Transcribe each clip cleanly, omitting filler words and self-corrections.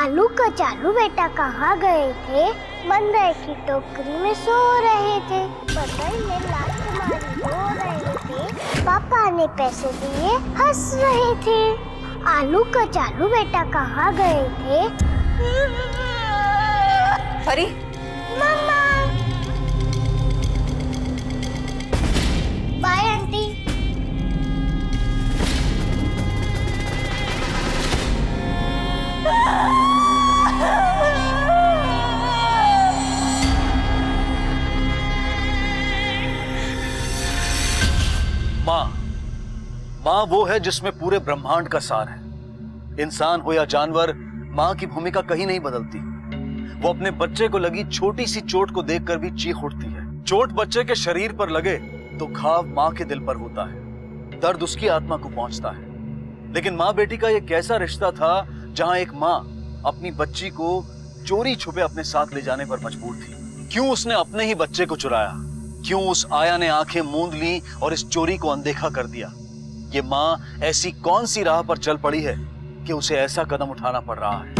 आलू कचालू बेटा कहाँ गए थे? बंदर की टोकरी में सो रहे थे। बंदर ने लात मारी रो रहे थे। पापा ने पैसे दिए हंस रहे थे। आलू कचालू बेटा कहाँ गए थे? परी, मम्मा। Bye aunty. माँ वो है जिसमें पूरे ब्रह्मांड का सार है। इंसान हो या जानवर, माँ की भूमिका कहीं नहीं बदलती। वो अपने बच्चे को लगी छोटी सी चोट को देखकर भी चीख उठती है। चोट बच्चे के शरीर पर लगे तो घाव माँ के दिल पर होता है, दर्द उसकी आत्मा को पहुंचता है। लेकिन माँ बेटी का ये कैसा रिश्ता था जहां एक माँ अपनी बच्ची को चोरी छुपे अपने साथ ले जाने पर मजबूर थी? क्यों उसने अपने ही बच्चे को चुराया? क्यों उस आया ने आंखें मूंद ली और इस चोरी को अनदेखा कर दिया? ये माँ ऐसी कौन सी राह पर चल पड़ी है कि उसे ऐसा कदम उठाना पड़ रहा है?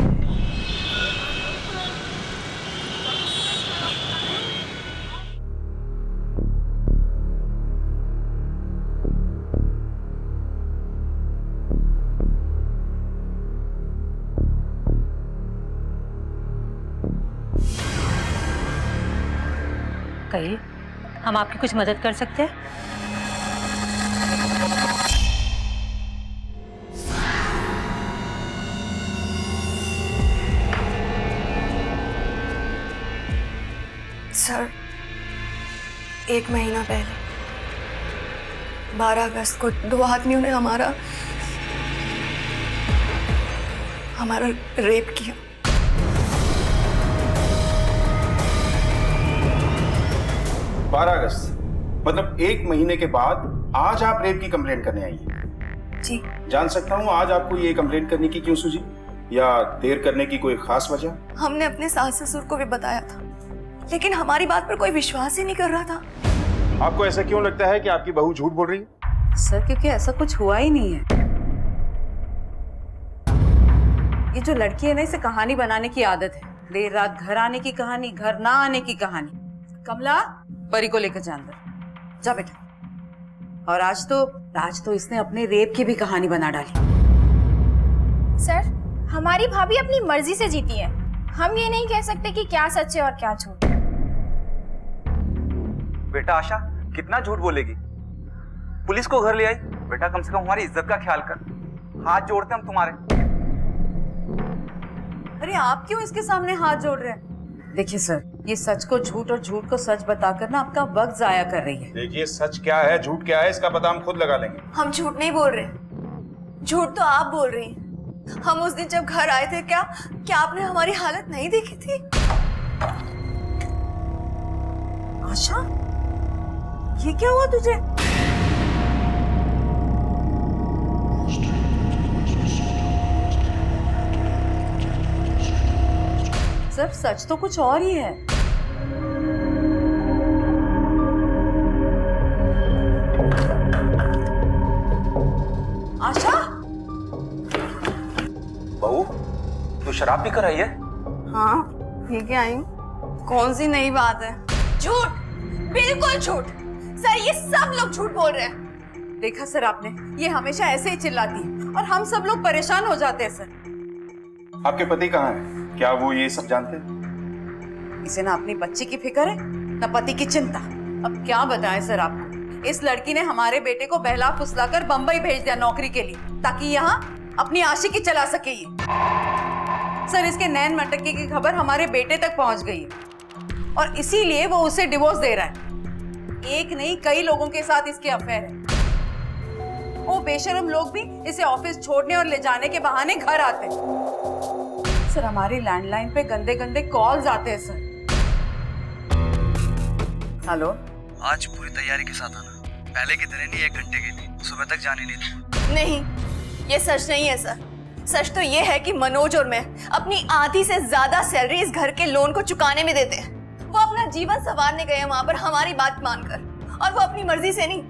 कहिए, हम आपकी कुछ मदद कर सकते हैं? सर, 1 महीना पहले 12 अगस्त को 2 आदमियों ने हमारा रेप किया। अगस्त मतलब 1 महीने के बाद आज आप रेप की कंप्लेंट करने आई हैं? जी। जान सकता हूँ आज आपको ये कंप्लेंट करने की क्यों सूझी, या देर करने की कोई खास वजह? हमने अपने सास ससुर को भी बताया था, लेकिन हमारी बात पर कोई विश्वास ही नहीं कर रहा था। आपको ऐसा क्यों लगता है कि आपकी बहू झूठ बोल रही है? सर, क्योंकि ऐसा कुछ हुआ ही नहीं है। ये जो लड़की है ना, इसे कहानी बनाने की आदत है। देर रात घर आने की कहानी, घर ना आने की कहानी। कमला, परी को लेकर जा अंदर जा बेटा। और आज तो इसने अपने रेप की भी कहानी बना डाली। सर, हमारी भाभी अपनी मर्जी से जीती है। हम ये नहीं कह सकते कि क्या सच है और क्या झूठ। बेटा आशा, कितना झूठ बोलेगी? पुलिस को घर ले आई। बेटा कम से कम हमारी इज्जत का ख्याल कर। हाथ जोड़ते हम तुम्हारे। अरे आप क्यों इसके सामने हाथ जोड़ रहे हैं? देखिए सर, ये सच को झूठ और झूठ को सच बताकर ना आपका वक्त जाया कर रही है। देखिए, सच क्या है झूठ क्या है इसका पता हम खुद लगा लेंगे। हम झूठ नहीं बोल रहे, झूठ तो आप बोल रही हैं। हम उस दिन जब घर आए थे, क्या आपने हमारी हालत नहीं देखी थी? आशा, ये क्या हुआ तुझे? सर, सच तो कुछ और ही है। आशा, बहू, तू शराब पी कर आई है? हाँ, पी के आई हूँ। कौन सी नई बात है? झूठ, बिल्कुल झूठ। सर, ये सब लोग झूठ बोल रहे हैं। देखा सर आपने, ये हमेशा ऐसे ही चिल्लाती है और हम सब लोग परेशान हो जाते हैं। सर, आपके पति कहाँ हैं? क्या वो ये सब जानते हैं? इसे ना अपनी बच्ची की फिक्र है, ना पति की चिंता। अब क्या बताएं सर आपको, इस लड़की ने हमारे बेटे को बहला फुसलाकर बंबई भेज दिया नौकरी के लिए, ताकि यहाँ अपनी आशिकी चला सके ये। सर, इसके नैन मटकी की खबर हमारे बेटे तक पहुंच गई है और इसीलिए वो उसे डिवोर्स दे रहा है। एक नहीं, कई लोगों के साथ इसके अफेयर है। वो बेशरम लोग भी इसे ऑफिस छोड़ने और ले जाने के बहाने घर आते हैं। सर, हमारी लैंडलाइन पे गंदे गंदे कॉल्स आते हैं सर। हेलो, आज पूरी तैयारी के साथ आना। पहले की तरह नहीं, 1 घंटे के लिए, सुबह तक जाने नहीं दूंगा। नहीं, ये सच नहीं है सर। सच तो ये है कि मनोज और मैं अपनी आधी से ज्यादा सैलरी इस घर के लोन को चुकाने में देते हैं। वो अपना जीवन संवारने गए हैं वहां पर हमारी बात मानकर, और वो अपनी मर्जी से नहीं,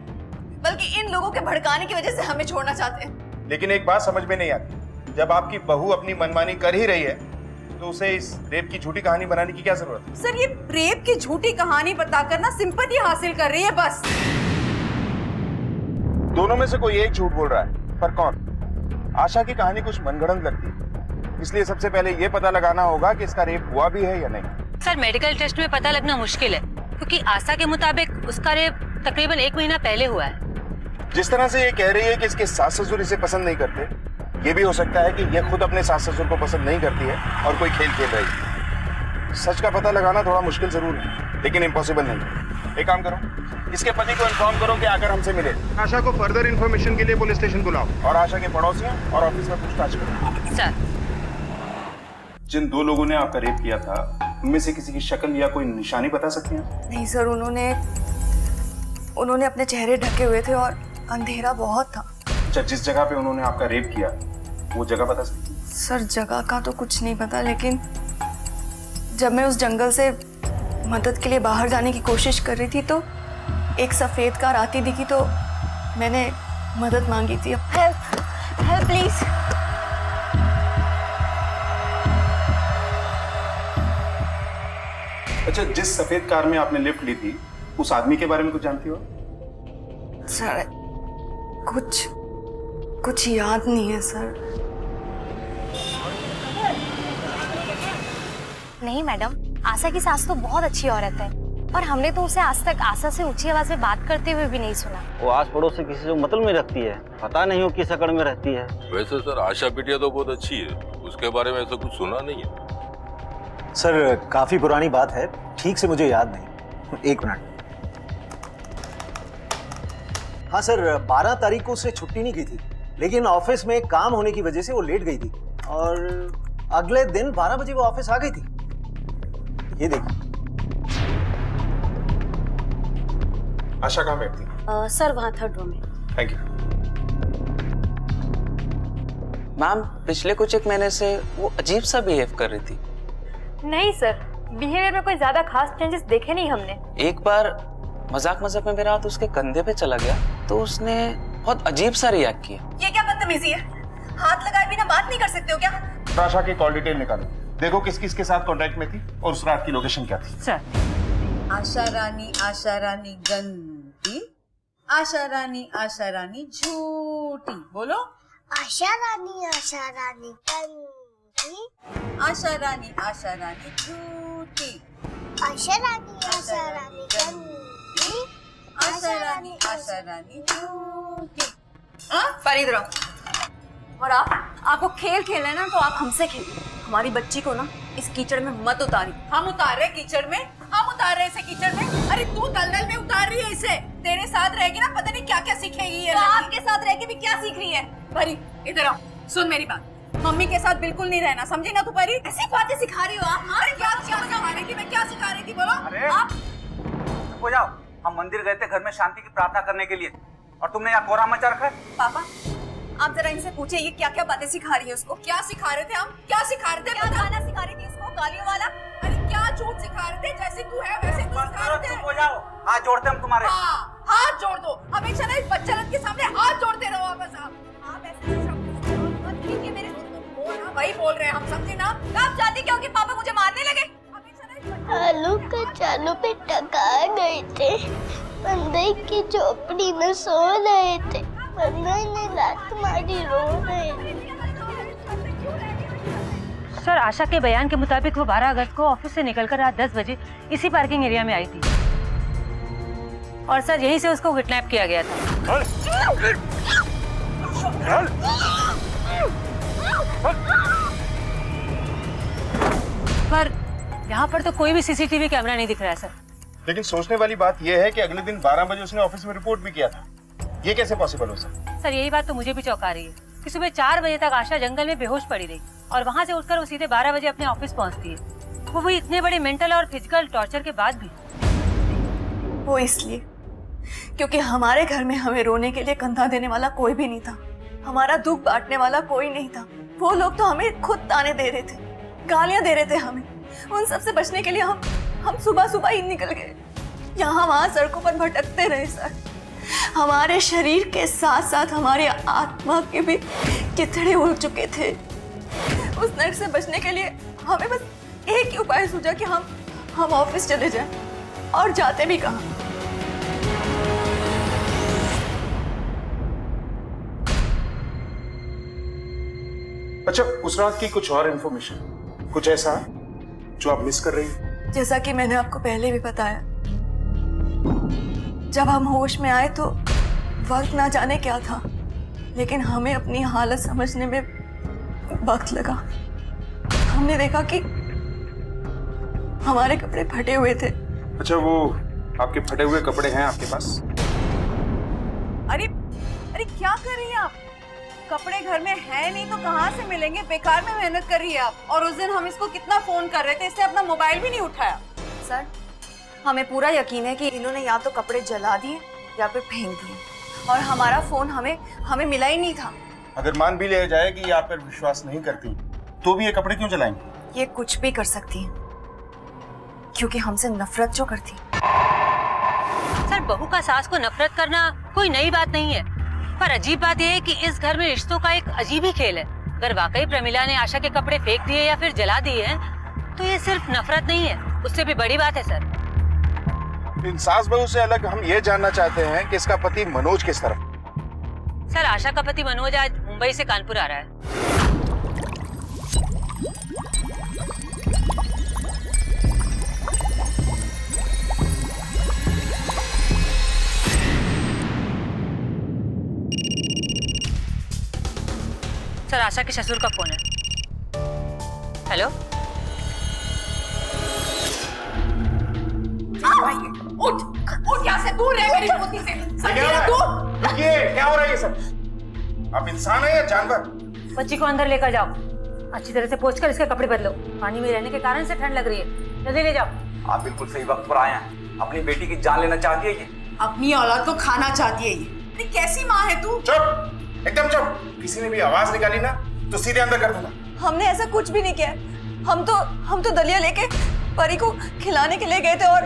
बल्कि इन लोगों के भड़काने की वजह से हमें छोड़ना चाहते हैं। लेकिन एक बात समझ में नहीं आती, जब आपकी बहू अपनी मनमानी कर ही रही है तो उसे इस रेप की झूठी कहानी बनाने की क्या जरूरत है? सर ये रेप की झूठी कहानी बताकर ना सिंपैथी हासिल कर रही है बस। दोनों में से कोई एक झूठ बोल रहा है, पर कौन? आशा की कहानी कुछ मनगढ़ंत लगती है, इसलिए सबसे पहले ये पता लगाना होगा कि इसका रेप हुआ भी है या नहीं। सर मेडिकल टेस्ट में पता लगना मुश्किल है, क्योंकि आशा के मुताबिक उसका रेप तकरीबन 1 महीना पहले हुआ है। जिस तरह से ये कह रही है कि इसके सास ससुर इसे पसंद नहीं करते, ये भी हो सकता है कि ये खुद अपने सास ससुर को पसंद नहीं करती है और कोई खेल खेल रही है। सच का पता लगाना थोड़ा मुश्किल जरूर है, लेकिन इम्पॉसिबल नहीं। एक काम करो, इसके पति को इन्फॉर्म करो कि आकर हमसे मिले। आशा को फर्दर इन्फॉर्मेशन के लिए पुलिस स्टेशन बुलाओ और आशा के पड़ोसियों और ऑफिस में पूछताछ करो। सर जिन 2 लोगों ने आपका रेप किया था, उनमें से किसी की शक्ल या कोई निशानी बता सकते हैं? नहीं सर, उन्होंने अपने चेहरे ढके हुए थे और अंधेरा बहुत था। अच्छा, जिस जगह पे उन्होंने आपका रेप किया वो जगह बता सकती हैं? सर जगह का तो कुछ नहीं पता, लेकिन जब मैं उस जंगल से मदद के लिए बाहर जाने की कोशिश कर रही थी तो एक सफेद कार आती दिखी, तो मैंने मदद मांगी थी। Help please. अच्छा, जिस सफेद कार में आपने लिफ्ट ली थी, उस आदमी के बारे में कुछ जानती हो? सर कुछ याद नहीं है सर। नहीं मैडम, आशा की सास तो बहुत अच्छी औरत है और हमने तो उसे आज तक आशा से ऊंची आवाज में बात करते हुए भी नहीं सुना। वो आस पड़ोस से किसी से मतलब में रखती है, पता नहीं वो किस अकड़ में रहती है। वैसे सर आशा बिटिया तो बहुत अच्छी है, उसके बारे में ऐसा कुछ सुना नहीं है। सर काफी पुरानी बात है, ठीक से मुझे याद नहीं। 1 मिनट। हाँ सर, 12 तारीख को उसने छुट्टी नहीं की थी, लेकिन ऑफिस में काम होने की वजह से वो लेट गई थी और अगले दिन 12 बजे वो ऑफिस आ गई थी। ये देखिए। आशा कहाँ बैठती? सर वहाँ 3rd रो में। Thank you. मैम पिछले कुछ 1 महीने से वो अजीब सा बिहेव कर रही थी। नहीं सर, बिहेवियर में कोई ज्यादा खास चेंजेस देखे नहीं हमने। एक बार मजाक में मेरा हाथ उसके कंधे पे चला गया तो उसने बहुत अजीब सा रिएक्ट किया। ये क्या बदतमीजी है? हाथ लगाए बिना बात नहीं कर सकते हो क्या? आशा की कॉल डिटेल निकालो, देखो किस किस के साथ कांटेक्ट में थी और उस रात की लोकेशन क्या थी। सर आशा रानी गंदी, आशा रानी झूठी। बोलो। आशा रानी गंदी, आशा रानी झूठी, आशा रानी गंदी, आशा रानी झूठी। फरीद रहो। और आपको खेल खेलना है ना तो आप हमसे खेलिए। हमारी बच्ची को ना इस कीचड़ में मत उतारी। हम उतार रहे कीचड़ में, हम उतार रहे इसे कीचड़ में। अरे तू दलदल में उतार रही है इसे। तेरे साथ रहेगी ना पता नहीं क्या क्या सीखेगी ये। तो आपके साथ रह के भी क्या सीख रही है? परी इधर आओ, सुन मेरी बात। मम्मी के साथ बिल्कुल नहीं रहना, समझी ना तू परी? ऐसी बातें सिखा रही हो आप? अरे क्या सिखा रही थी? मैं क्या सिखा रही थी बोलो? अरे आप हो जाओ, हम मंदिर गए थे घर में शांति की प्रार्थना करने के लिए और तुमने यहाँ कोहराम मचा रखा है। पापा आप जरा इनसे पूछिए ये क्या क्या बातें सिखा रही है उसको। क्या सिखा रहे थे हम? क्या सिखा रहे थे? क्या गाना सिखा रही थी उसको गालियों वाला? अरे क्या झूठ सिखा रहे थे? जैसे तू है वैसे तू सिखा रहे थे। चुप हो जाओ, हाथ जोड़ते हम तुम्हारे। हाँ, हाथ जोड़ दो। हमेशा ना इस बच्चन के सामने हाथ जोड़ते रहो बस। आप ऐसे शब्द मत कीजिए मेरे से। वही बोल रहे हैं हम, समझे ना? आप जानती क्यों कि पापा मुझे मारने लगे? आलू कचालू पे टका गए थे, बंदर की झोपड़ी में सो रहे थे, बंदर ने लात मारी, रो रहे थे। सर आशा के बयान के मुताबिक वो 12 अगस्त को ऑफिस से निकलकर रात 10 बजे इसी पार्किंग एरिया में आई थी और सर यहीं से उसको किडनैप किया गया था। पर यहाँ पर तो कोई भी सीसीटीवी कैमरा नहीं दिख रहा है सर। लेकिन सोचने वाली बात यह है कि अगले दिन 12 बजे उसने ऑफिस में रिपोर्ट भी किया था। ये कैसे पॉसिबल हो सकता? सर यही बात तो मुझे भी चौंका रही है कि सुबह 4 बजे तक आशा जंगल में बेहोश पड़ी रही और वहाँ से उठकर वो सीधे 12 बजे अपने ऑफिस पहुँचती है, वो भी इतने बड़े मेंटल और फिजिकल टॉर्चर के बाद भी। वो इसलिए क्योंकि हमारे घर में हमें रोने के लिए कंधा देने वाला कोई भी नहीं था, हमारा दुख बांटने वाला कोई नहीं था। वो लोग तो हमें खुद ताने दे रहे थे, गालियां दे रहे थे हमें। उन सब से बचने के लिए हम सुबह सुबह ही निकल गए, यहाँ वहाँ सड़कों पर भटकते रहे सर। हमारे शरीर के साथ साथ हमारे आत्मा के भी चिथड़े उड़ चुके थे। उस नर्क से बचने के लिए हमें बस एक ही उपाय सूझा कि हम ऑफिस चले जाएं, और जाते भी कहाँ। अच्छा, उस रात की कुछ और इन्फॉर्मेशन, कुछ ऐसा जो आप मिस कर रही हैं? जैसा कि मैंने आपको पहले भी बताया, जब हम होश में आए तो वक्त ना जाने क्या था, लेकिन हमें अपनी हालत समझने में वक्त लगा। हमने देखा कि हमारे कपड़े फटे हुए थे। अच्छा, वो आपके फटे हुए कपड़े हैं आपके पास? अरे अरे क्या कर रही हैं आप? कपड़े घर में है नहीं तो कहाँ से मिलेंगे? बेकार में मेहनत कर रही है आप। और उस दिन हम इसको कितना फोन कर रहे थे, इसने अपना मोबाइल भी नहीं उठाया। सर, हमें पूरा यकीन है कि इन्होंने या तो कपड़े जला दिए या फिर फेंक दिए, और हमारा फोन हमें मिला ही नहीं था। अगर मान भी लिया जाए कि ये आप पर विश्वास नहीं करती, तो भी ये कपड़े क्यों जलाएंगे? ये कुछ भी कर सकती है, क्योंकि हमसे नफरत जो करती। सर, बहू का सास को नफरत करना कोई नई बात नहीं है, पर अजीब बात यह है कि इस घर में रिश्तों का एक अजीब ही खेल है। अगर वाकई प्रमिला ने आशा के कपड़े फेंक दिए या फिर जला दिए हैं, तो ये सिर्फ नफरत नहीं है, उससे भी बड़ी बात है सर। इन सास बहू से अलग हम ये जानना चाहते हैं कि इसका पति मनोज किस तरफ? सर, आशा का पति मनोज आज मुंबई से कानपुर आ रहा है। सर, आशा के ससुर का फोन है। हेलो, उठ यहाँ से, दूर रह मेरी पोती से। रुकिए, क्या हो रहा है ये सब? आप इंसान है या जानवर? बच्ची को अंदर लेकर जाओ, अच्छी तरह से पोंछकर इसके कपड़े बदलो। पानी में रहने के कारण से ठंड लग रही है, जल्दी ले जाओ। आप बिल्कुल सही वक्त पर आए हैं। अपनी बेटी की जान लेना चाहती है ये। अपनी औलाद को खाना चाहती है ये। कैसी माँ है तू? चुप, एकदम चुप। किसी ने भी आवाज निकाली ना तो सीधे अंदर कर दूंगा। हमने ऐसा कुछ भी नहीं किया। हम तो दलिया लेके परी को खिलाने के लिए गए थे और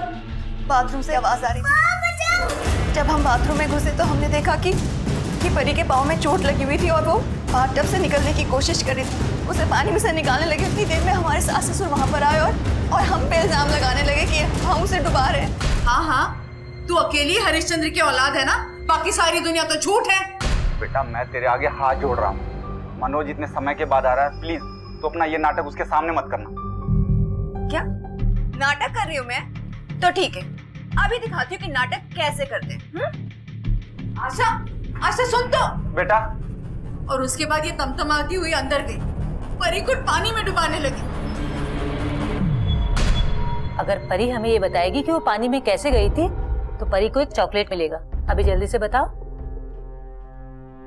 बाथरूम से आवाज आ रही थी। जब हम बाथरूम में घुसे तो हमने देखा कि परी के पाँव में चोट लगी हुई थी और वो बाथटब से निकलने की कोशिश कर रही थी। उसे पानी में से निकालने लगे। उतनी देर में हमारे सास ससुर वहां पर आए और हम पे इल्जाम लगाने लगे कि हम उसे डुबा रहे हैं। हाँ, तू अकेली हरिश्चंद्र की औलाद है ना, बाकी सारी दुनिया तो झूठ है। बेटा, मैं तेरे आगे हाथ जोड़ रहा हूँ। मनोज इतने समय के बाद आ रहा है, प्लीज तो अपना ये नाटक उसके सामने मत करना। क्या नाटक कर रही हूँ मैं? तो ठीक है, अभी दिखाती हूँ कि नाटक कैसे करते हैं। आशा सुन तो बेटा। और उसके बाद ये तमतमाती हुई अंदर गई, परी को पानी में डुबाने लगी। अगर परी हमें ये बताएगी कि वो पानी में कैसे गई थी, तो परी को एक चॉकलेट मिलेगा। अभी जल्दी से बताओ,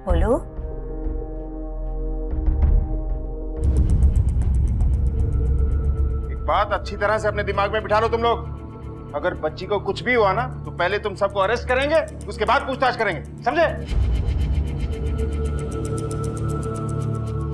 बोलो। एक बात अच्छी तरह से अपने दिमाग में बिठा लो तुम लोग। अगर बच्ची को कुछ भी हुआ ना तो पहले तुम सबको अरेस्ट करेंगे, उसके बाद पूछताछ करेंगे, समझे?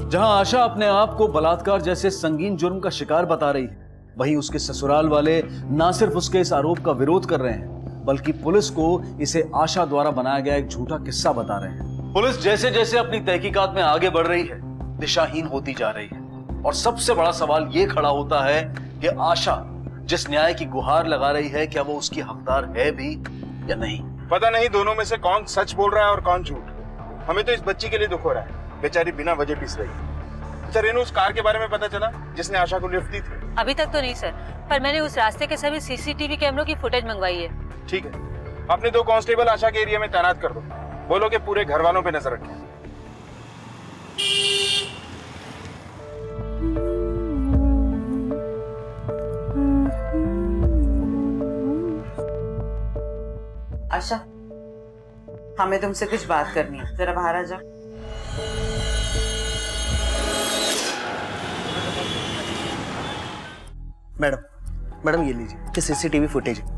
जहां आशा अपने आप को बलात्कार जैसे संगीन जुर्म का शिकार बता रही है, वहीं उसके ससुराल वाले ना सिर्फ उसके इस आरोप का विरोध कर रहे हैं, बल्कि पुलिस को इसे आशा द्वारा बनाया गया एक झूठा किस्सा बता रहे हैं। पुलिस जैसे जैसे अपनी तहकीकात में आगे बढ़ रही है, दिशाहीन होती जा रही है। और सबसे बड़ा सवाल ये खड़ा होता है कि आशा जिस न्याय की गुहार लगा रही है, क्या वो उसकी हकदार है भी या नहीं? पता नहीं दोनों में से कौन सच बोल रहा है और कौन झूठ। हमें तो इस बच्ची के लिए दुख हो रहा है, बेचारी बिना वजह पिस रही है। अच्छा रेनू, उस कार के बारे में पता चला जिसने आशा को लिफ्ट दी थी? अभी तक तो नहीं सर, पर मैंने उस रास्ते के सभी सीसीटीवी कैमरों की फुटेज मंगवाई है। ठीक है, अपने 2 कांस्टेबल आशा के एरिया में तैनात कर दो। बोलो कि पूरे घर वालों पे नजर रखें। आशा, हमें तुमसे कुछ बात करनी है, जरा बाहर आ जाओ। मैडम ये लीजिए, ये सीसीटीवी फुटेज है।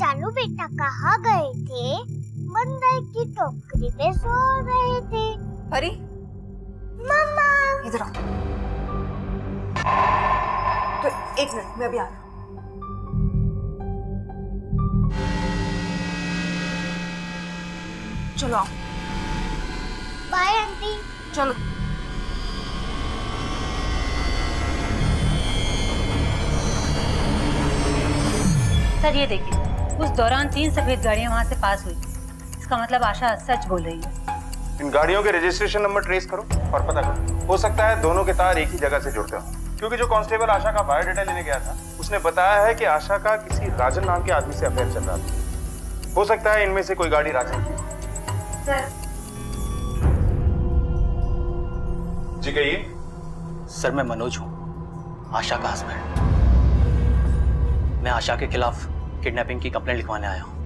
चालू बेटा कहाँ गए थे? बंदर की टोकरी में सो रहे थे। परी, मम्मा इधर आओ। तो एक मिनट, मैं अभी आ रहा हूँ। चलो आओ। Bye aunty. चलो। सर ये देखिए, उस दौरान 3 सफेद गाड़ियां वहां से पास हुई। इसका मतलब आशा सच बोल रही है। इन गाड़ियों के रजिस्ट्रेशन नंबर ट्रेस करो और पता करो। हो सकता है दोनों के तार एक ही जगह से जुड़ते हो, क्योंकि जो कांस्टेबल आशा का बायोडाटा लेने गया था उसने बताया है कि आशा का किसी राजन नाम के आदमी से अफेयर चल रहा था। हो सकता है इनमें से कोई गाड़ी राजन की। सर। जी कहिए। सर मैं मनोज हूँ, आशा का हस्बैंड। मैं आशा के खिलाफ किडनैपिंग की कंप्लेंट लिखवाने आया हूँ।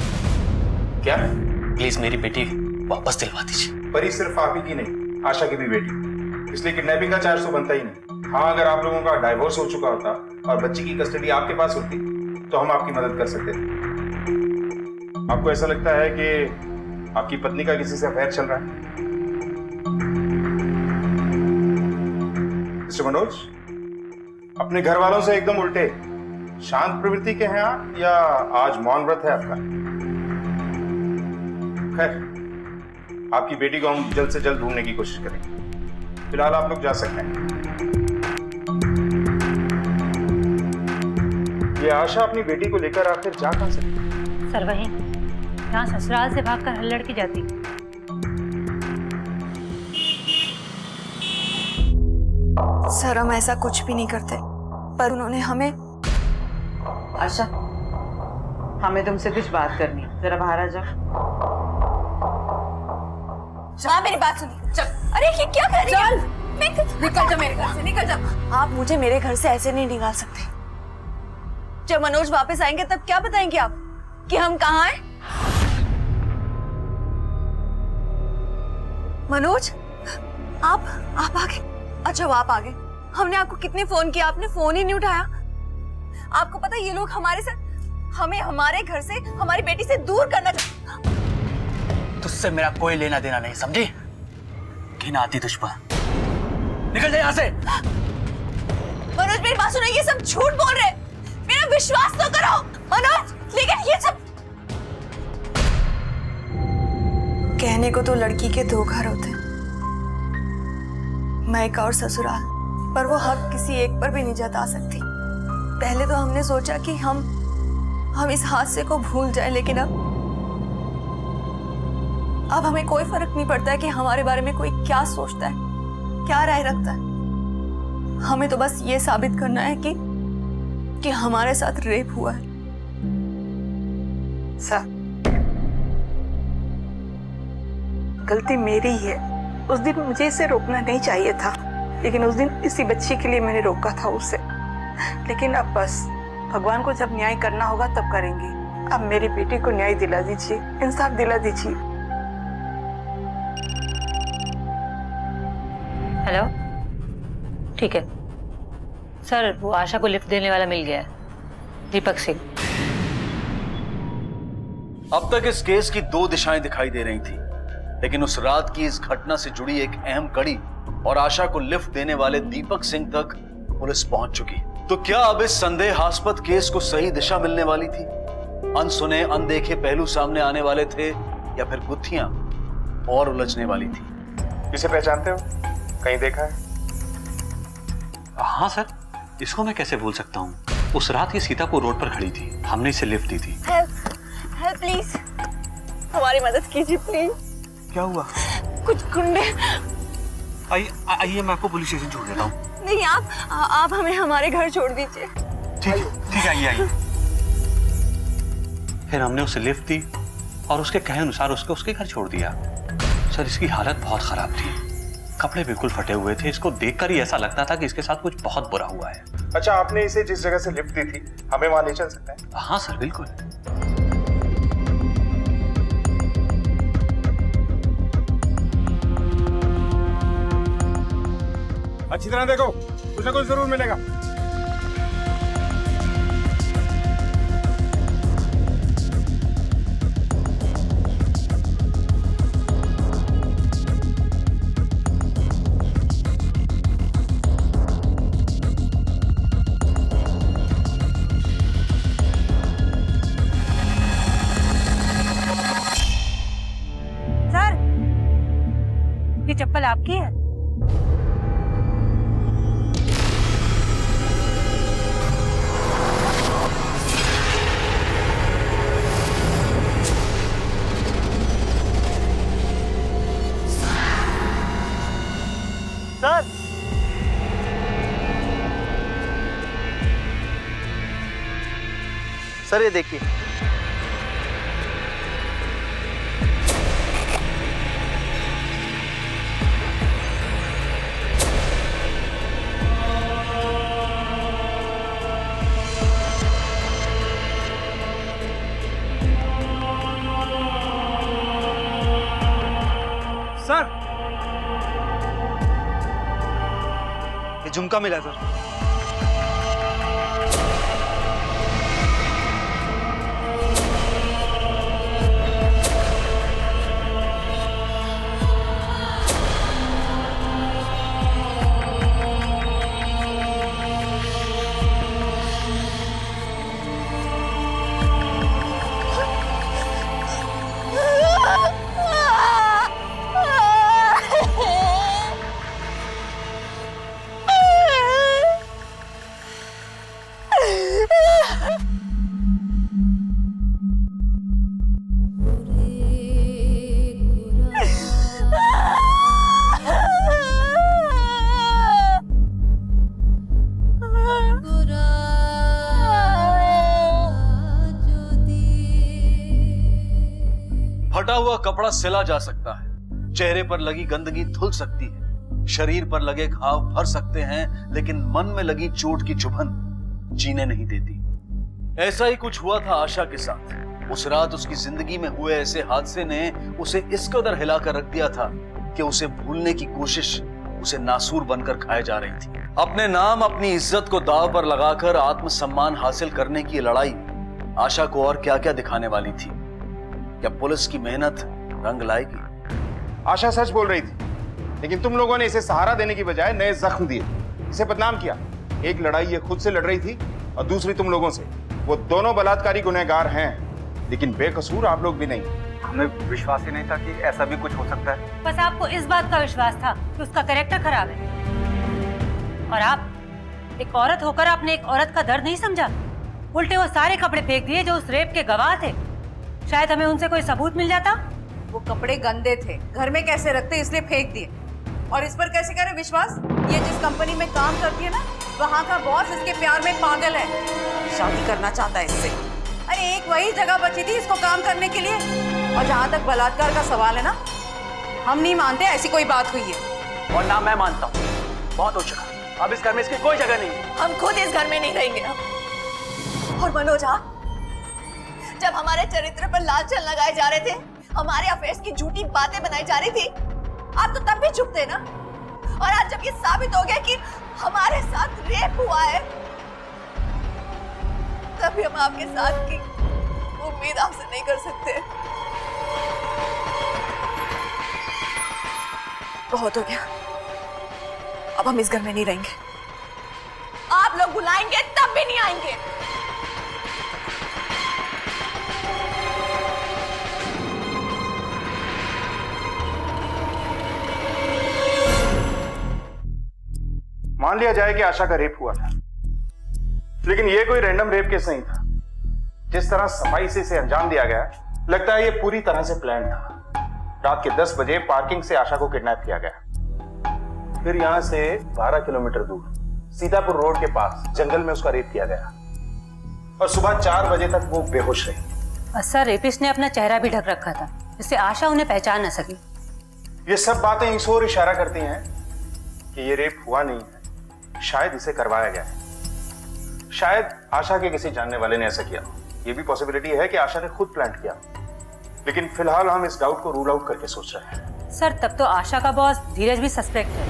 क्या? प्लीज मेरी बेटी वापस दिलवा दीजिए। परी सिर्फ आप ही की नहीं, आशा की भी बेटी, इसलिए किडनैपिंग का चार्ज तो बनता ही नहीं। हाँ, अगर आप लोगों का डाइवोर्स हो चुका होता और बच्ची की कस्टडी आपके पास होती तो हम आपकी मदद कर सकते थे। आपको ऐसा लगता है कि आपकी पत्नी का किसी से अफेयर चल रहा है? मिस्टर मनोज, अपने घर वालों से एकदम उल्टे, शांत प्रवृत्ति के हैं आप या आज मौन व्रत है आपका? खैर, आपकी बेटी को हम जल्द से जल्द ढूंढने की कोशिश करेंगे। फिलहाल आप लोग जा सकते हैं। ये आशा अपनी बेटी को लेकर आखिर जा कहां सकती? सर वहीं, यहाँ ससुराल से भागकर हर लड़की जाती। सर हम ऐसा कुछ भी नहीं करते, पर उन्होंने हमें। आशा, हमें तुमसे कुछ बात करनी है, जरा बाहर आ जाओ। हाँ मेरी बात सुनिए। चल। अरे ये क्या कर रही है? निकल जा मेरे घर से, निकल जा। आप मुझे मेरे घर से ऐसे नहीं निकाल सकते। जब मनोज वापस आएंगे तब क्या बताएंगे आप कि हम कहाँ हैं? मनोज, आप आ गए। अच्छा आप आ गए। हमने आपको कितने फोन किया, आपने फोन ही नहीं उठाया। आपको पता है ये लोग हमें हमारे घर से, हमारी बेटी से दूर करना चाहते। तुझसे मेरा कोई लेना देना नहीं, समझी? घिन आती तुझ पर। निकल जा यहाँ से। मनोज मेरी बात सुनो, ये सब झूठ बोल रहे हैं। मेरा विश्वास तो करो मनोज। लेकिन ये सब कहने को तो लड़की के 2 घर होते हैं, मायका और ससुराल, पर वो हक किसी एक पर भी नहीं जता सकती। पहले तो हमने सोचा कि हम इस हादसे को भूल जाएं, लेकिन अब हमें कोई फर्क नहीं पड़ता है कि हमारे बारे में कोई क्या सोचता है, क्या राय रखता है। हमें तो बस ये साबित करना है कि हमारे साथ रेप हुआ है। सर, गलती मेरी ही है। उस दिन मुझे इसे रोकना नहीं चाहिए था, लेकिन उस दिन इसी बच्ची के लिए मैंने रोका था उसे। लेकिन अब बस भगवान को जब न्याय करना होगा तब करेंगे। अब मेरी बेटी को न्याय दिला दीजिए, इंसाफ दिला दीजिए। हेलो, ठीक है सर, वो आशा को लिफ्ट देने वाला मिल गया है, दीपक सिंह। अब तक इस केस की 2 दिशाएं दिखाई दे रही थी, लेकिन उस रात की इस घटना से जुड़ी एक अहम कड़ी और आशा को लिफ्ट देने वाले दीपक सिंह तक पुलिस पहुंच चुकी। तो क्या अब इस संदेहास्पद केस को सही दिशा मिलने वाली थी? अनसुने अनदेखे पहलू सामने आने वाले थे, या फिर गुत्थियां और उलझने वाली थी? इसे पहचानते हो? कहीं देखा है? हाँ सर, इसको मैं कैसे भूल सकता हूँ। उस रात ये सीतापुर रोड पर खड़ी थी, हमने इसे लिफ्ट दी थी। हेल्प प्लीज, हमारी मदद कीजिए प्लीज। क्या हुआ? कुछ गुंडे। आइए मैं आपको पुलिस स्टेशन छोड़ देता हूँ। नहीं, आप हमें हमारे घर छोड़ दीजिए। ठीक है, आइए। फिर हमने उसे लिफ्ट दी और उसके कहे अनुसार उसके घर छोड़ दिया। सर, इसकी हालत बहुत खराब थी, कपड़े बिल्कुल फटे हुए थे। इसको देखकर ही ऐसा लगता था कि इसके साथ कुछ बहुत बुरा हुआ है। अच्छा, आपने इसे जिस जगह से लिफ्ट दी थी, हमें वहां ले चल सकते हैं? हाँ सर, बिल्कुल। अच्छी तरह देखो, कुछ ना कुछ जरूर मिलेगा। चप्पल आपकी है? सर, सर ये देखिए। सर, ये झुमका मिला सर। फटा हुआ कपड़ा सिला जा सकता है, चेहरे पर लगी गंदगी धुल सकती है, शरीर पर लगे घाव भर सकते हैं, लेकिन मन में लगी चोट की चुभन जीने नहीं देती। ऐसा ही कुछ हुआ था आशा के साथ। उस रात उसकी जिंदगी में हुए ऐसे हादसे ने उसे इस कदर हिलाकर रख दिया था कि उसे भूलने की कोशिश उसे नासूर बनकर खाए जा रही थी। अपने नाम, अपनी इज्जत को दांव पर लगाकर आत्मसम्मान हासिल करने की लड़ाई आशा को और क्या क्या दिखाने वाली थी। क्या पुलिस की मेहनत रंग लाएगी? आशा सच बोल रही थी, लेकिन तुम लोगों ने इसे सहारा देने की बजाय नए जख्म दिए, इसे बदनाम किया। एक लड़ाई ये खुद से लड़ रही थी और दूसरी तुम लोगों से। वो दोनों बलात्कारी गुनहगार हैं, लेकिन बेकसूर आप लोग भी नहीं। हमें विश्वास ही नहीं था कि ऐसा भी कुछ हो सकता है। बस आपको इस बात का विश्वास था कि उसका कैरेक्टर खराब है, और आप एक औरत होकर आपने एक औरत का दर्द नहीं समझा। उल्टे वो सारे कपड़े फेंक दिए जो उस रेप के गवाह थे। शायद हमें उनसे कोई सबूत मिल जाता। वो कपड़े गंदे थे, घर में कैसे रखते इसलिए फेंक दिए। और इस पर कैसे करे विश्वास? ये जिस कंपनी में काम करती है ना, वहाँ का बॉस इसके प्यार में पागल है, शादी करना चाहता है इससे। अरे एक वही जगह बची थी इसको काम करने के लिए। और जहाँ तक बलात्कार का सवाल है ना, हम नहीं मानते ऐसी कोई बात हुई है। और ना मैं मानता हूँ, बहुत हो चुका। अब इस घर में इसकी कोई जगह नहीं है। हम खुद इस घर में नहीं रहेंगे। और मनोज, जब हमारे चरित्र पर लाल छल लगाए जा रहे थे, हमारे अफेयर्स की झूठी बातें बनाई जा रही थी, आप तो तब भी चुप थे ना। और आज जब ये साबित हो गया कि हमारे साथ रेप हुआ है, तभी हम आपके साथ की उम्मीद आपसे नहीं कर सकते। बहुत हो गया, अब हम इस घर में नहीं रहेंगे। आप लोग बुलाएंगे तब भी नहीं आएंगे। मान लिया जाए कि आशा का रेप हुआ था, लेकिन यह कोई रैंडम रेप केस नहीं था। जिस तरह सफाई से इसे अंजाम दिया गया, लगता है यह पूरी तरह से प्लान था। रात के 10 बजे पार्किंग से आशा को किडनैप किया गया, फिर यहां से 12 किलोमीटर दूर सीतापुर रोड के पास जंगल में उसका रेप किया गया, और सुबह 4 बजे तक वो बेहोश रही। सर, रेपिस्ट ने अपना चेहरा भी ढक रखा था, जिससे आशा उन्हें पहचान न सकी। ये सब बातें इस ओर इशारा करती हैं कि ये रेप हुआ नहीं है, शायद इसे करवाया गया है। शायद आशा के किसी जानने वाले ने ऐसा किया। ये भी पॉसिबिलिटी है कि आशा ने खुद प्लान किया, लेकिन फिलहाल हम इस डाउट को रूल आउट करके सोच रहे हैं। सर, तब तो आशा का बॉस धीरज भी सस्पेक्ट है,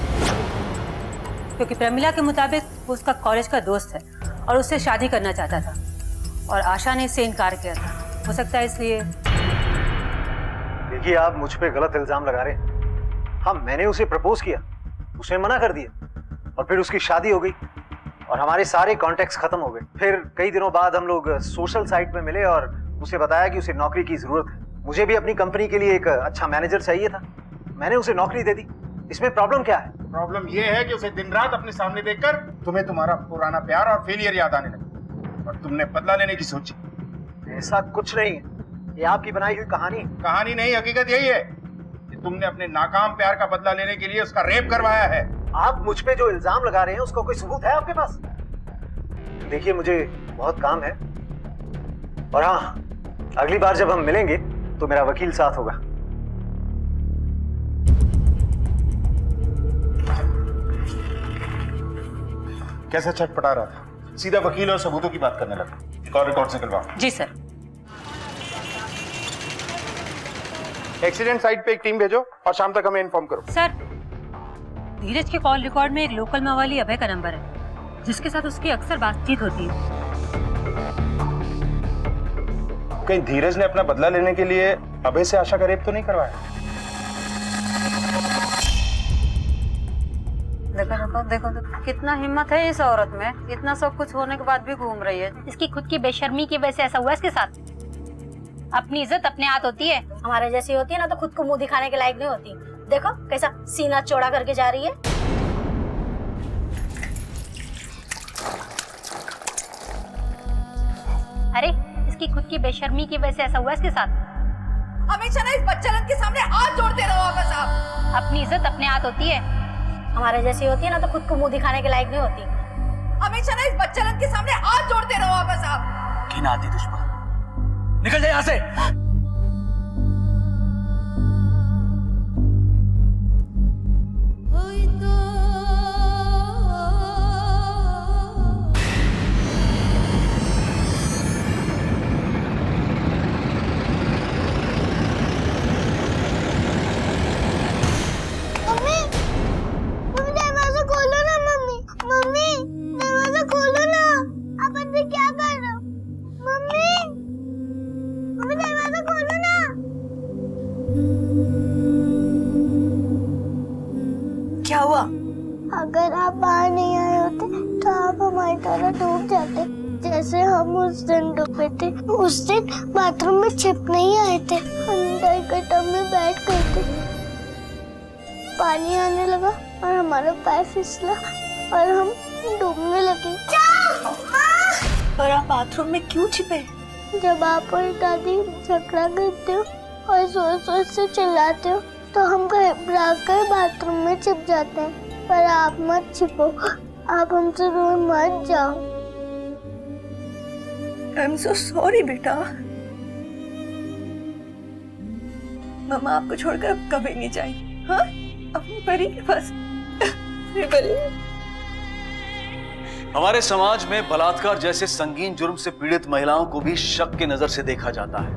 क्योंकि प्रमिला के मुताबिक वो उसका कॉलेज का दोस्त है और उससे शादी करना चाहता था, और आशा ने इससे इनकार किया था। हो सकता है इसलिए। देखिए, आप मुझ पे गलत इल्जाम लगा रहे हैं। हाँ, मैंने उसे प्रपोज किया, उसने मना कर दिया, और फिर उसकी शादी हो गई और हमारे सारे कॉन्टेक्ट्स खत्म हो गए। फिर कई दिनों बाद हम लोग सोशल साइट पे मिले और उसे बताया कि उसे नौकरी की जरूरत है। मुझे भी अपनी कंपनी के लिए एक अच्छा मैनेजर चाहिए था। मैंने उसे नौकरी दे दी इसमें प्रॉब्लम क्या है? प्रॉब्लम ये है कि उसे दिन रात अपने सामने देखकर तुम्हें तुम्हारा पुराना प्यार और फेलियर याद आने लगा और तुमने बदला लेने की सोची। ऐसा कुछ नहीं है, ये आपकी बनाई हुई कहानी। कहानी नहीं, हकीकत यही है कि तुमने अपने नाकाम प्यार का बदला लेने के लिए उसका रेप करवाया है। आप मुझ पे जो इल्जाम लगा रहे हैं उसका कोई सबूत है आपके पास? देखिए मुझे बहुत काम है, और हाँ, अगली बार जब हम मिलेंगे तो मेरा वकील साथ होगा। कैसा छटपटा रहा था, सीधा वकील और सबूतों की बात करने लगा। कॉल रिकॉर्ड से निकलवाओ। जी सर। एक्सीडेंट साइट पे एक टीम भेजो और शाम तक हमें इन्फॉर्म करो। सर, धीरज के कॉल रिकॉर्ड में एक लोकल मवाली अभय का नंबर है, जिसके साथ उसकी अक्सर बातचीत होती है। कहीं धीरज ने अपना बदला लेने के लिए अभय से आशा का रेप तो नहीं करवाया? देखो देखो देखो, कितना हिम्मत है इस औरत में, इतना सब कुछ होने के बाद भी घूम रही है। इसकी खुद की बेशर्मी की वजह से ऐसा हुआ इसके साथ। अपनी इज्जत अपने हाथ होती है, हमारे जैसी होती है ना तो खुद को मुंह दिखाने के लायक नहीं होती। देखो कैसा सीना चौड़ा करके जा रही है। अरे इसकी खुद की बेशर्मी की वजह से ऐसा हुआ इसके साथ। हमेशा ना इस बच्चालन के सामने हाथ जोड़ते रहो बस आप। अपनी इज्जत अपने हाथ होती है, हमारे जैसी होती है ना तो खुद को मुंह दिखाने के लायक नहीं होती। हमेशा ना इस बच्चालन के सामने हाथ जोड़ते रहो बस आप। घिन आती दुश्मन, निकल जाए यहाँ से। क्या हुआ? अगर आप बाहर नहीं आए होते तो आप हमारी तरह डूब जाते, जैसे हम उस दिन डूबे थे। उस दिन बाथरूम में छिप नहीं आए थे, अंदर के टब में बैठ गए थे। पानी आने लगा और हमारा पैर फिसला और हम डूबने लगे। पर आप बाथरूम में क्यों छिपे? जब आप और दादी झगड़ा करते हो और जोर जोर से चिल्लाते हो तो हम घबरा कर बाथरूम में छिप जाते हैं। पर आप मत छिपो, आप हमसे दूर मत जाओ। आई एम सो सॉरी बेटा। मम्मा आपको छोड़कर अब कभी नहीं जाएगी। हाँ, अपनी परी के पास। परी। हमारे समाज में बलात्कार जैसे संगीन जुर्म से पीड़ित महिलाओं को भी शक की नजर से देखा जाता है।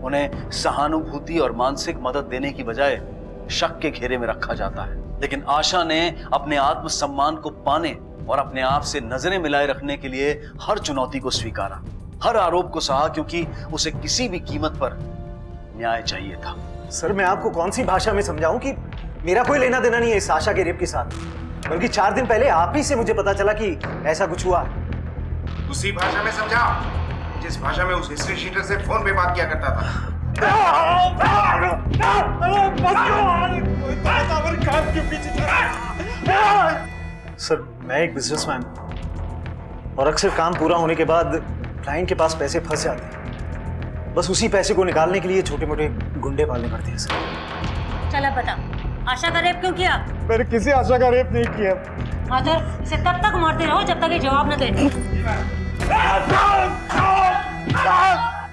उन्हें सहानुभूति और मानसिक मदद देने की बजाय शक के घेरे में रखा जाता है। लेकिन आशा ने अपने आत्मसम्मान को पाने और अपने आप से नजरें मिलाए रखने के लिए हर चुनौती को स्वीकारा, हर आरोप को सहा, क्योंकि उसे किसी भी कीमत पर न्याय चाहिए था। सर, मैं आपको कौन सी भाषा में समझाऊं कि मेरा कोई लेना देना नहीं है इस आशा के रेप के साथ। बल्कि 4 दिन पहले आप ही से मुझे पता चला कि ऐसा कुछ हुआ। उसी भाषा में समझाओ जिस भाषा में उस हिस्ट्री शीटर से फोन पे बात किया करता था। सर, मैं एक बिजनेसमैन हूं और अक्सर काम पूरा होने के बाद क्लाइंट के पास पैसे फंस जाते हैं। बस उसी पैसे को निकालने के लिए छोटे मोटे गुंडे पालने पड़ते हैं सर। चल अब बता, आशा का रेप क्यों किया? मैंने किसी आशा का रेप नहीं किया। माधुर, इसे तब तक मारते रहो जब तक ये जवाब न दे।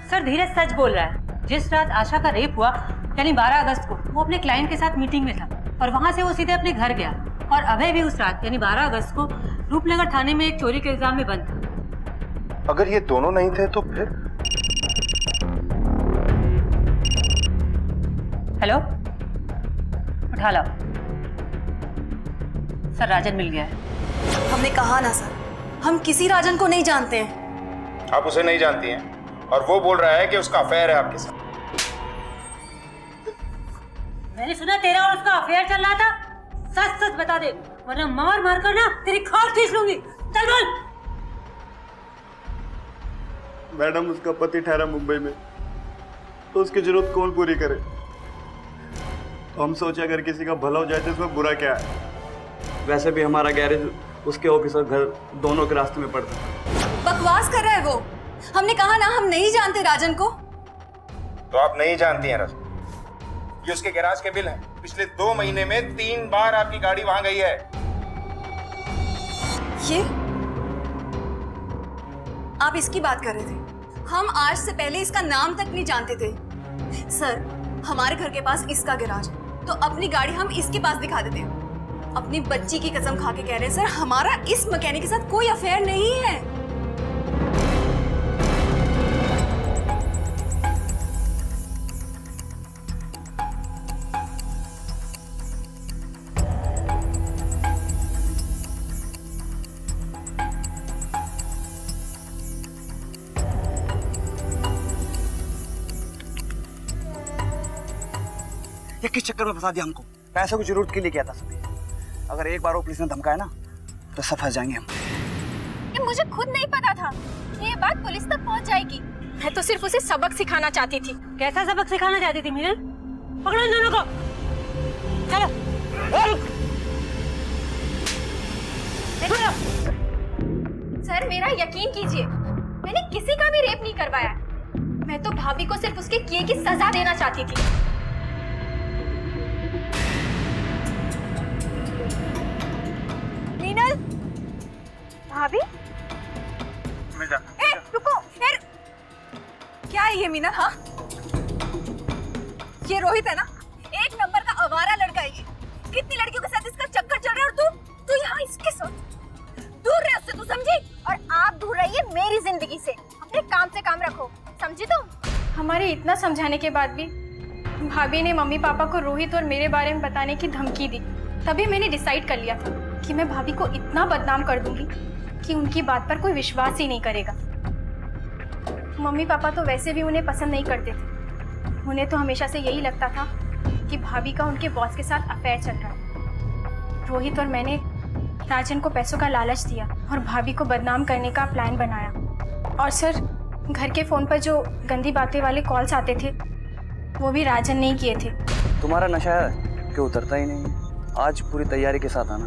सर, धीरज सच बोल रहा है। जिस रात आशा का रेप हुआ यानी 12 अगस्त को वो अपने क्लाइंट के साथ मीटिंग में था और वहां से वो सीधे अपने घर गया। और अभय भी उस रात यानी 12 अगस्त को रूपनगर थाने में एक चोरी के इल्जाम में बंद था। अगर ये दोनों नहीं थे तो फिर? हेलो, उठा लो। सर, राजन मिल गया है। हमने कहा ना सर, हम किसी राजन को नहीं जानते हैं। आप उसे नहीं जानती हैं और वो बोल रहा है कि उसका अफेयर है आपके साथ। मैंने सुना तेरा और उसका अफेयर चल रहा था। सच सच बता दे, वरना मार मार कर ना तेरी खाल खींच लूंगी। चल बोल। मैडम, उसका पति ठहरा मुंबई में, तो उसकी जरूरत कौन पूरी करे? तो हम सोचे अगर किसी का भला हो जाए तो इसमें बुरा क्या है। वैसे भी हमारा गैरेज उसके ऑफिस और घर दोनों के रास्ते में पड़ता है। बकवास कर रहा है वो। हमने कहा ना हम नहीं जानते राजन को। तो आप नहीं जानती हैं रजनी, ये उसके गैराज के बिल हैं। पिछले 2 महीने में 3 बार आपकी गाड़ी वहां गई है। ये आप इसकी बात कर रहे थे? हम आज से पहले इसका नाम तक नहीं जानते थे। सर, हमारे घर के पास इसका गैराज है तो अपनी गाड़ी हम इसके पास दिखा देते हैं। अपनी बच्ची की कसम खा के कह रहे हैं सर, हमारा इस मैकेनिक के साथ कोई अफेयर नहीं है। ये किस चक्कर में फंसा दिया हमको? पैसों की जरूरत के लिए किया था सभी। अगर एक बार वो पुलिस ने धमकाया ना तो सब फंस जाएंगे हम। ये मुझे खुद नहीं पता था कि ये बात पुलिस तक पहुंच जाएगी। मैं तो सिर्फ उसे सबक सिखाना चाहती थी। कैसा सबक सिखाना चाहती थी मीनल? पकड़ो इन दोनों को, चलो। सर, मेरा यकीन कीजिए, मैंने किसी का भी रेप नहीं करवाया। मैं तो भाभी को सिर्फ उसके किए की सजा देना चाहती थी। मीनल, भाभी? ए, रुको। क्या है ये मीनल? हाँ, ये रोहित है ना? 1 नंबर का आवारा लड़का है ये। कितनी लड़कियों के साथ इसका चक्कर चल रहा है और तू यहाँ इसके साथ। दूर रहे उससे, तू समझी? और आप दूर रहिए मेरी जिंदगी से। अपने काम से काम रखो, समझी तुम? हमारे इतना समझाने के बाद भी भाभी ने मम्मी पापा को रोहित और मेरे बारे में बताने की धमकी दी। तभी मैंने डिसाइड कर लिया था कि मैं भाभी को इतना बदनाम कर दूंगी कि उनकी बात पर कोई विश्वास ही नहीं करेगा। मम्मी पापा तो वैसे भी उन्हें पसंद नहीं करते थे। उन्हें तो हमेशा से यही लगता था कि भाभी का उनके बॉस के साथ अफेयर चल रहा है। रोहित और मैंने राजन को पैसों का लालच दिया और भाभी को बदनाम करने का प्लान बनाया। और सर, घर के फ़ोन पर जो गंदी बातें वाले कॉल्स आते थे वो भी राजन ने ही किए थे। तुम्हारा नशा है कि उतरता ही नहीं है। आज पूरी तैयारी के साथ आना।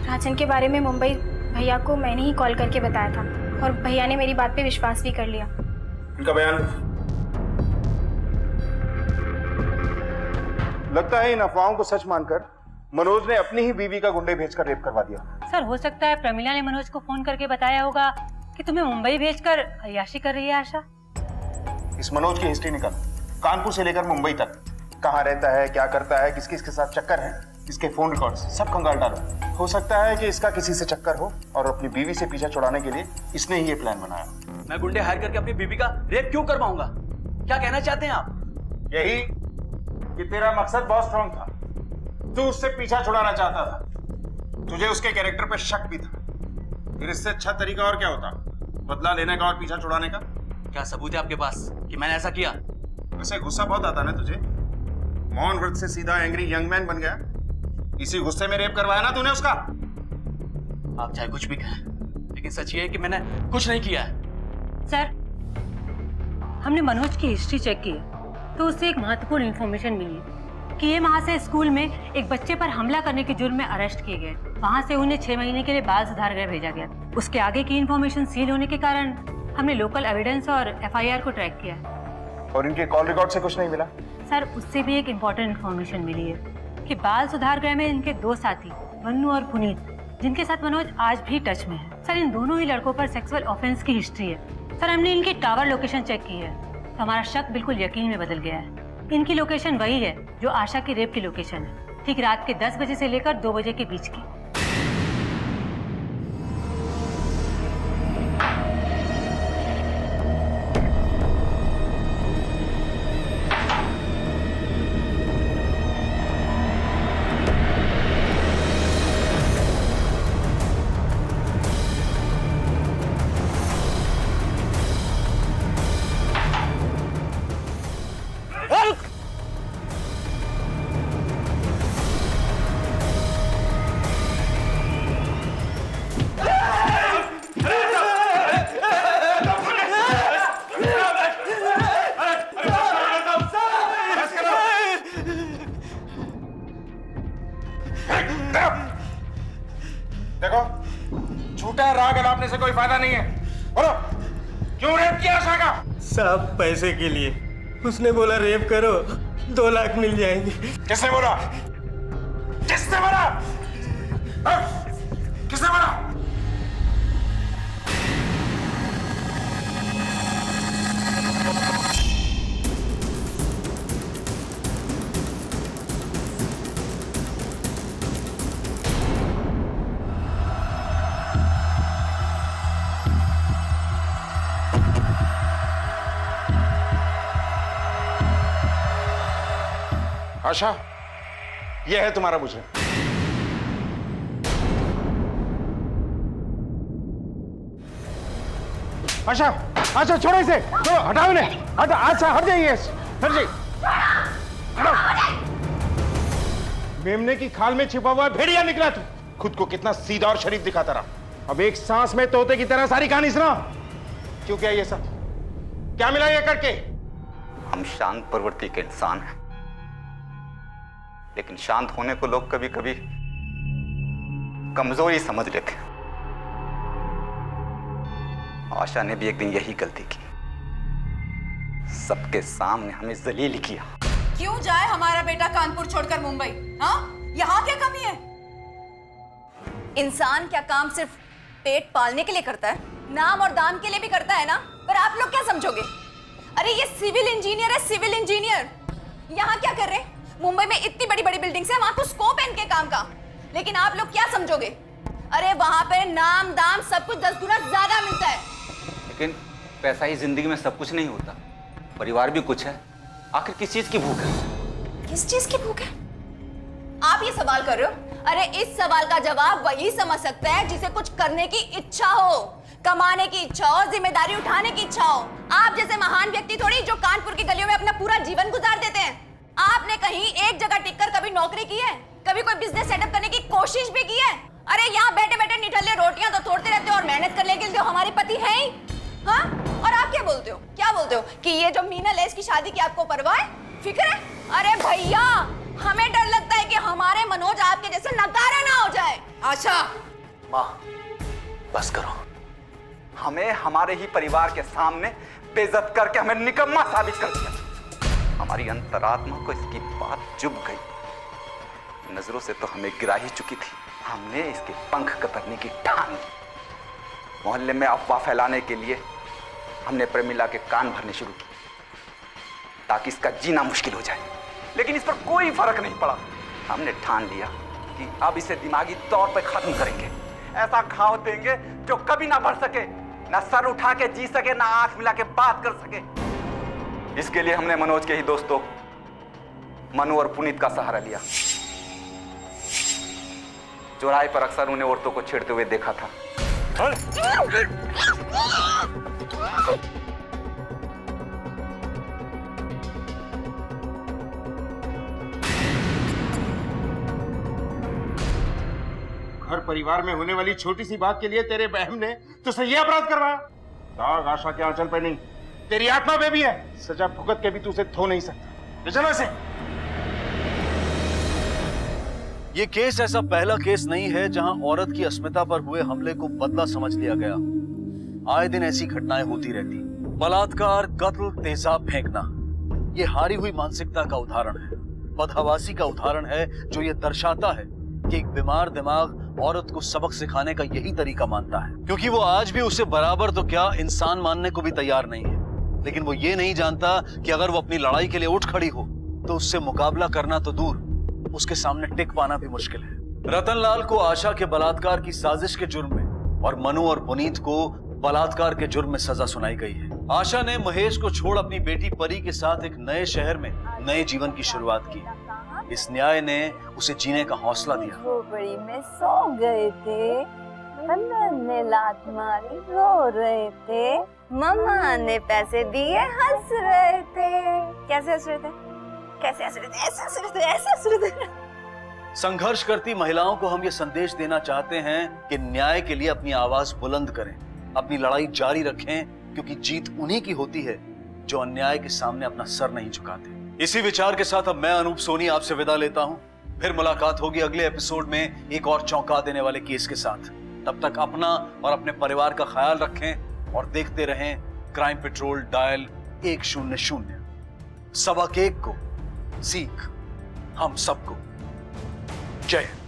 राजन के बारे में मुंबई भैया को मैंने ही कॉल करके बताया था और भैया ने मेरी बात पे विश्वास भी कर लिया। इनका बयान लगता है इन अफवाहों को सच मानकर मनोज ने अपनी ही बीवी का गुंडे भेजकर रेप करवा दिया। सर, हो सकता है प्रमिला ने मनोज को फोन करके बताया होगा कि तुम्हें मुंबई भेजकर अय्याशी कर रही है आशा। इस मनोज की हिस्ट्री निकाल, कानपुर से लेकर मुंबई तक, कहाँ रहता है, क्या करता है, किस किस के साथ चक्कर है, इसके फोन रिकॉर्ड्स सब कंगाल डालो। हो सकता है कि इसका किसी से चक्कर हो और अपनी बीवी से पीछा छुड़ाने के लिए इसने ही ये प्लान बनाया। मैं गुंडे हायर करके अपनी बीवी का रेप क्यों करवाऊंगा? क्या कहना चाहते हैं आप? यही कि तेरा मकसद बहुत स्ट्रांग था। तू उससे पीछा छुड़ाना चाहता था, तुझे उसके कैरेक्टर पे शक भी था। फिर इससे अच्छा तरीका और क्या होता बदला लेने का और पीछा छुड़ाने का? क्या सबूत है आपके पास कि मैंने ऐसा किया? वैसे गुस्सा बहुत आता ना तुझे। मौन व्रत से सीधा एंग्री यंग मैन बन गया। इसी गुस्से में रेप करवाया ना तूने उसका। आप चाहे कुछ भी कहें, लेकिन सच ये है कि मैंने कुछ नहीं किया है। सर, हमने मनोज की हिस्ट्री चेक की है तो उससे एक महत्वपूर्ण इंफॉर्मेशन मिली है कि ये महाशय स्कूल में एक बच्चे पर हमला करने के जुर्म में अरेस्ट किए गए। वहाँ से उन्हें 6 महीने के लिए बाल सुधार गृह भेजा गया। उसके आगे की इंफॉर्मेशन सील होने के कारण हमने लोकल एविडेंस और FIR को ट्रैक किया। और इनके कॉल रिकॉर्ड से कुछ नहीं मिला? सर, उससे भी एक इम्पोर्टेंट इन्फॉर्मेशन मिली है कि बाल सुधार गृह में इनके 2 साथी मन्नू और पुनीत, जिनके साथ मनोज आज भी टच में है। सर, इन दोनों ही लड़कों पर सेक्सुअल ऑफेंस की हिस्ट्री है। सर, हमने इनकी टावर लोकेशन चेक की है तो हमारा शक बिल्कुल यकीन में बदल गया है। इनकी लोकेशन वही है जो आशा की रेप की लोकेशन है, ठीक रात के 10 बजे से लेकर 2 बजे के बीच की। देखो, झूठा राग अलापने से कोई फायदा नहीं है। बोलो, क्यों रेप किया आशा का? साहब पैसे के लिए। उसने बोला रेप करो 2 लाख मिल जाएंगे। किसने बोला? किसने बोला? किसने बोला? आशा, यह है तुम्हारा मुझे। आशा, आशा छोड़ो इसे, छोड़ो, हटाओ इन्हें, आशा हट जाइए, हट जाइए, मेमने की खाल में छिपा हुआ भेड़िया निकला तू। खुद को कितना सीधा और शरीफ दिखाता रहा। अब एक सांस में तोते की तरह सारी कहानी सुना। क्यों किया ये सब? क्या मिला ये करके? हम शांत प्रवृत्ति के इंसान हैं, लेकिन शांत होने को लोग कभी कभी कमजोरी समझ लेते हैं। आशा ने भी एक दिन यही गलती की, सबके सामने हमें जलील किया। क्यों जाए हमारा बेटा कानपुर छोड़कर मुंबई? हाँ, यहाँ क्या कमी है? इंसान क्या काम सिर्फ पेट पालने के लिए करता है? नाम और दाम के लिए भी करता है ना। पर आप लोग क्या समझोगे? अरे ये सिविल इंजीनियर है, सिविल इंजीनियर। यहाँ क्या कर रहे हैं? मुंबई में इतनी बड़ी बड़ी बिल्डिंग्स है, वहां तो स्कोप है इनके काम का। लेकिन आप लोग क्या समझोगे? अरे वहां पे नाम दाम सब कुछ 10 गुना ज्यादा मिलता है। लेकिन पैसा ही जिंदगी में सब कुछ नहीं होता, परिवार भी कुछ है। आखिर किस चीज की भूख है? किस चीज की भूख है? आप ये सवाल कर रहे हो? अरे इस सवाल का जवाब वही समझ सकता है जिसे कुछ करने की इच्छा हो, कमाने की इच्छा हो, जिम्मेदारी उठाने की इच्छा हो। आप जैसे महान व्यक्ति थोड़ी जो कानपुर की गलियों में अपना पूरा जीवन गुजार देते हैं। आपने कहीं एक जगह टिककर कभी नौकरी की है? कभी कोई बिजनेस सेटअप करने की कोशिश भी की है? अरे यहाँ बैठे बैठे निठल्ले रोटियां तो तोड़ते रहते हो और मेहनत करने के लिए हमारे पति हैं ही। हाँ? और आप क्या बोलते हो? क्या बोलते हो कि ये जो मीना लेस की शादी की आपको परवाह है, फिक्र है? अरे भैया, हमें डर लगता है कि हमारे मनोज आपके जैसे नकारा ना हो जाए। आशा, माँ बस करो। हमें हमारे ही परिवार के सामने बेइज्जत करके हमें निकम्मा साबित कर दिया। हमारी अंतरात्मा को इसकी बात चुभ गई। नजरों से तो हमें गिरा ही चुकी थी। हमने इसके पंख कतरने की ठान ली। मोहल्ले में अफवाह फैलाने के लिए हमने प्रमिला के कान भरने शुरू किए ताकि इसका जीना मुश्किल हो जाए। लेकिन इस पर कोई फर्क नहीं पड़ा। हमने ठान लिया कि अब इसे दिमागी तौर पर खत्म करेंगे। ऐसा घाव देंगे जो कभी ना बढ़ सके, ना सर उठा के जी सके, ना आंख मिला के बात कर सके। इसके लिए हमने मनोज के ही दोस्तों मनु और पुनीत का सहारा लिया। चौराहे पर अक्सर उन्हें औरतों को छेड़ते हुए देखा था। घर परिवार में होने वाली छोटी सी बात के लिए तेरे बहन ने तुझसे यह अपराध करवाया। दाग आशा के आंचल पे नहीं, तेरी आत्मा पे भी है। सजा भुगत के भी तू उसे धो नहीं सकता। चलो इसे। ये केस ऐसा पहला केस नहीं है जहां औरत की अस्मिता पर हुए हमले को बदला समझ लिया गया। आए दिन ऐसी घटनाएं होती रहती। बलात्कार, कत्ल, तेजाब फेंकना, ये हारी हुई मानसिकता का उदाहरण है, बदहवासी का उदाहरण है, जो ये दर्शाता है कि एक बीमार दिमाग औरत को सबक सिखाने का यही तरीका मानता है, क्योंकि वो आज भी उसे बराबर तो क्या इंसान मानने को भी तैयार नहीं है। लेकिन वो ये नहीं जानता कि अगर वो अपनी लड़ाई के लिए उठ खड़ी हो तो उससे मुकाबला करना तो दूर, उसके सामने टिक पाना भी मुश्किल है। रतनलाल को आशा के बलात्कार की साजिश के जुर्म में और मनु और पुनीत को बलात्कार के जुर्म में सजा सुनाई गई है। आशा ने महेश को छोड़ अपनी बेटी परी के साथ एक नए शहर में नए जीवन की शुरुआत की। इस न्याय ने उसे जीने का हौसला दिया। खोपड़ी में सो गए थे, अंदर ने लात मारी, रो रहे थे, मम्मा ने पैसे दिए, हंस रहे थे। कैसे हंस रहे थे? कैसे हंस रहे थे? ऐसे हंस रहे थे, ऐसे हंस रहे थे। संघर्ष करती महिलाओं को हम ये संदेश देना चाहते हैं कि न्याय के लिए अपनी आवाज बुलंद करें, अपनी लड़ाई जारी रखें, क्योंकि जीत उन्हीं की होती है जो अन्याय के सामने अपना सर नहीं झुकाते। इसी विचार के साथ अब मैं अनूप सोनी आपसे विदा लेता हूं। फिर मुलाकात होगी अगले एपिसोड में एक और चौंका देने वाले केस के साथ। तब तक अपना और अपने परिवार का ख्याल रखें और देखते रहें क्राइम पेट्रोल डायल 100। सबक एक को सीख हम सबको। जय हिंद।